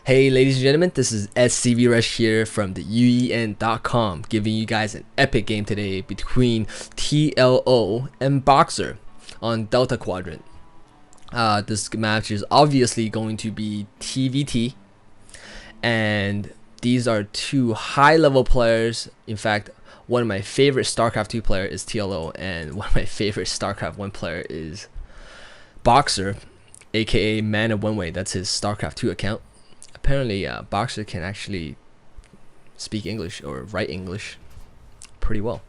Hey ladies and gentlemen, this is SC Rush here from the UEN.com, giving you guys an epic game today between TLO and Boxer on Delta Quadrant. This match is obviously going to be TVT, and these are two high-level players. In fact, one of my favorite Starcraft 2 player is TLO, and one of my favorite Starcraft 1 player is Boxer, aka Man of One Way. That's his Starcraft 2 account. Apparently, Boxer can actually speak English or write English pretty well.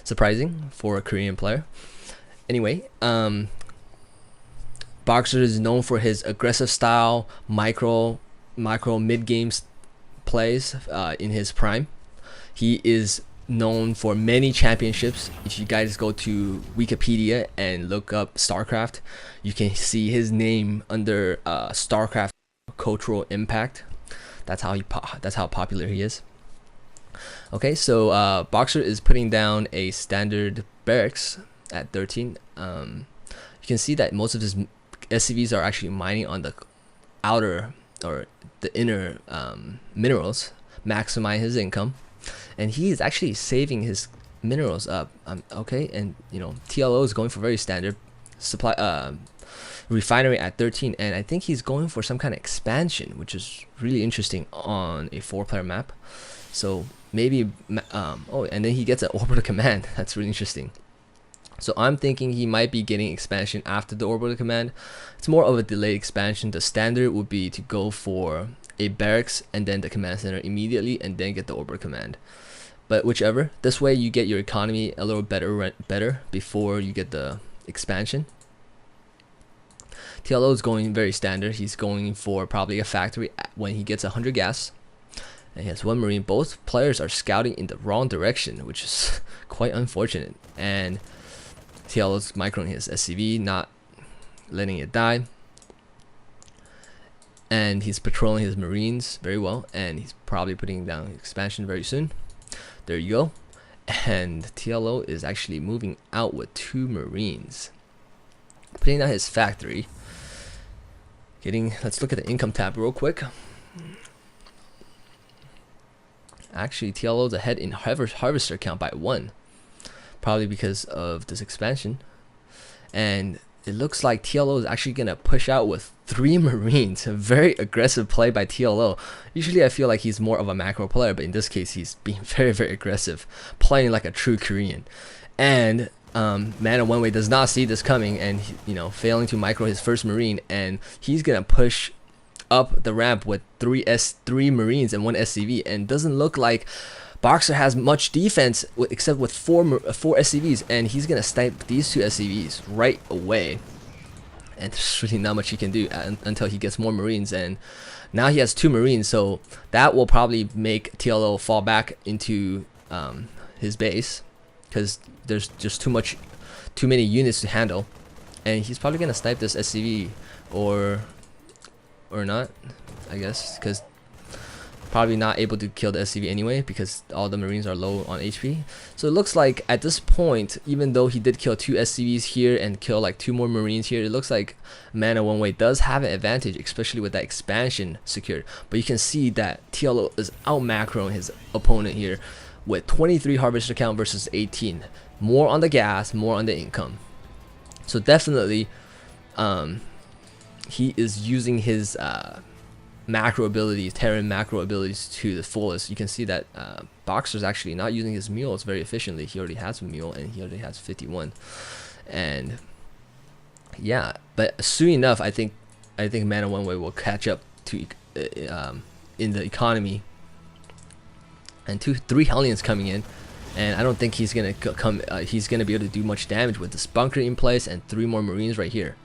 Surprising for a Korean player. Anyway, Boxer is known for his aggressive style, micro mid-game plays in his prime. He is known for many championships. If you guys go to Wikipedia and look up StarCraft, you can see his name under StarCraft cultural impact. That's how popular he is. Okay, so Boxer is putting down a standard barracks at 13. You can see that most of his SCVs are actually mining on the outer or the inner minerals, maximize his income, and he is actually saving his minerals up. Okay, and you know, TLO is going for very standard supply refinery at 13, and I think he's going for some kind of expansion, which is really interesting on a 4-player map. So maybe oh, and then he gets an orbital command. That's really interesting. So I'm thinking he might be getting expansion after the orbital command. It's more of a delayed expansion. The standard would be to go for a barracks and then the command center immediately and then get the orbital command. But whichever, this way you get your economy a little better before you get the expansion. TLO is going very standard. He's going for probably a factory when he gets 100 gas. And he has 1 marine. Both players are scouting in the wrong direction, which is quite unfortunate. And TLO's microing his SCV, not letting it die. And he's patrolling his marines very well. And he's probably putting down expansion very soon. There you go. And TLO is actually moving out with 2 marines. Putting down his factory. Let's look at the income tab real quick. Actually, TLO's ahead in harvester count by 1, probably because of this expansion. And it looks like TLO is actually gonna push out with 3 marines. A very aggressive play by TLO. Usually I feel like he's more of a macro player, but in this case he's being very aggressive, playing like a true Korean. And Man of One Way does not see this coming, and you know, failing to micro his first marine, and he's gonna push up the ramp with 3 marines and 1 SCV, and doesn't look like Boxer has much defense except with 4 SCVs, and he's gonna snipe these 2 SCVs right away. And there's really not much he can do until he gets more marines, and now he has 2 marines, so that will probably make TLO fall back into his base, because there's just too many units to handle. And he's probably gonna snipe this SCV or not, I guess, because probably not able to kill the SCV anyway because all the marines are low on HP. So it looks like at this point, even though he did kill 2 SCVs here and kill like 2 more marines here, it looks like Man of One Way does have an advantage, especially with that expansion secured. But you can see that TLO is out macroing his opponent here with 23 harvester count versus 18. More on the gas, more on the income. So definitely he is using his macro abilities, Terran macro abilities to the fullest. You can see that Boxer's actually not using his mules very efficiently. He already has a mule and he already has 51. And yeah, but soon enough, I think Man of One Way will catch up to in the economy. And 3 Hellions coming in, and I don't think he's gonna he's gonna be able to do much damage with this bunker in place and 3 more marines right here.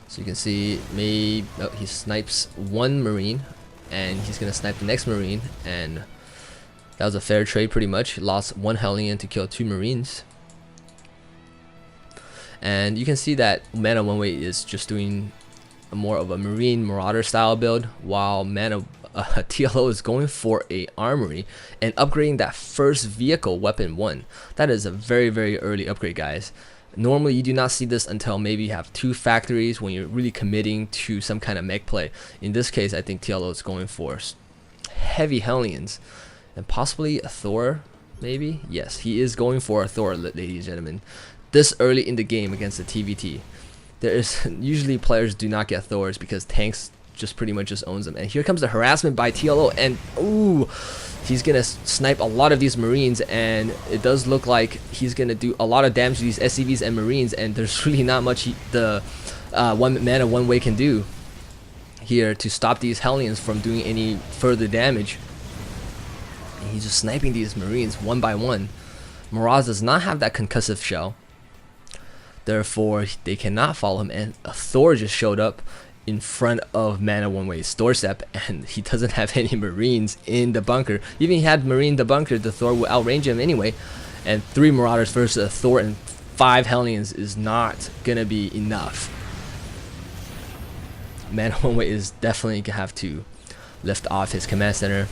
So you can see he snipes 1 marine, and he's gonna snipe the next marine, and that was a fair trade pretty much. He lost 1 Hellion to kill 2 marines. And you can see that Man of One Way is just doing more of a marine marauder style build, while TLO is going for a armory and upgrading that first vehicle weapon 1. That is a very early upgrade, guys. Normally you do not see this until maybe you have 2 factories when you're really committing to some kind of mech play. In this case, I think TLO is going for heavy Hellions and possibly a Thor, maybe. Yes, he is going for a Thor, ladies and gentlemen. This early in the game against the TVT, there is usually players do not get Thors because tanks just pretty much just owns them. And here comes the harassment by TLO, and ooh, he's gonna snipe a lot of these Marines, and it does look like he's gonna do a lot of damage to these SCVs and Marines, and there's really not much the one mana one way can do here to stop these Hellions from doing any further damage. And he's just sniping these Marines one by one. Mirage does not have that concussive shell, therefore they cannot follow him, and a Thor just showed up in front of Mana One Way's doorstep, and he doesn't have any Marines in the bunker. Even if he had Marine in the bunker, the Thor would outrange him anyway, and 3 Marauders versus a Thor and 5 Hellions is not gonna be enough. Mana One Way is definitely gonna have to lift off his command center,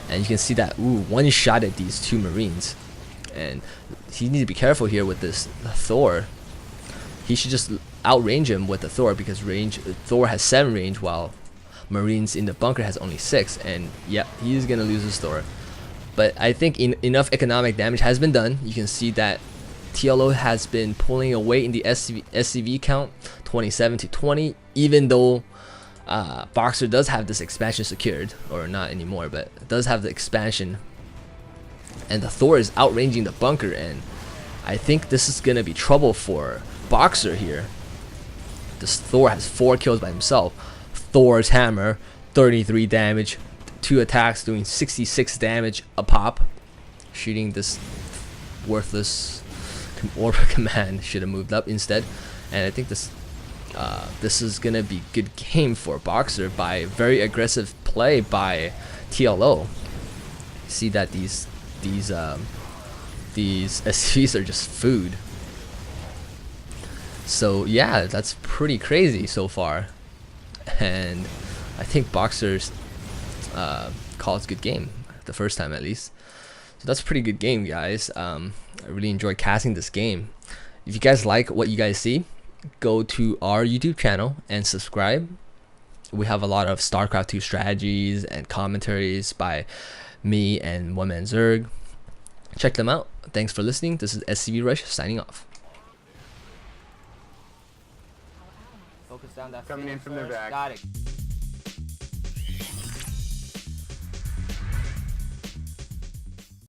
and you can see that one shot at these 2 Marines, and he needs to be careful here with this Thor. He should just outrange him with the Thor, because Thor has 7 range while Marines in the bunker has only 6, and yeah, he's gonna lose his Thor. But I think enough economic damage has been done. You can see that TLO has been pulling away in the SCV count 27 to 20, even though Boxer does have this expansion secured, or not anymore, but does have the expansion, and the Thor is outranging the bunker, and I think this is gonna be trouble for Boxer here. This Thor has 4 kills by himself. Thor's hammer, 33 damage, 2 attacks doing 66 damage a pop. Shooting this worthless order command, should have moved up instead. And I think this is gonna be good game for Boxer by very aggressive play by TLO. See that these SCVs are just food. So yeah, that's pretty crazy so far, and I think Boxer's calls good game the first time at least. So that's a pretty good game, guys. I really enjoyed casting this game. If you guys like what you guys see, go to our YouTube channel and subscribe. We have a lot of Starcraft 2 strategies and commentaries by me and eOnZerG. Check them out. Thanks for listening. This is SCV Rush signing off. Focus down that coming in from their back. Got it.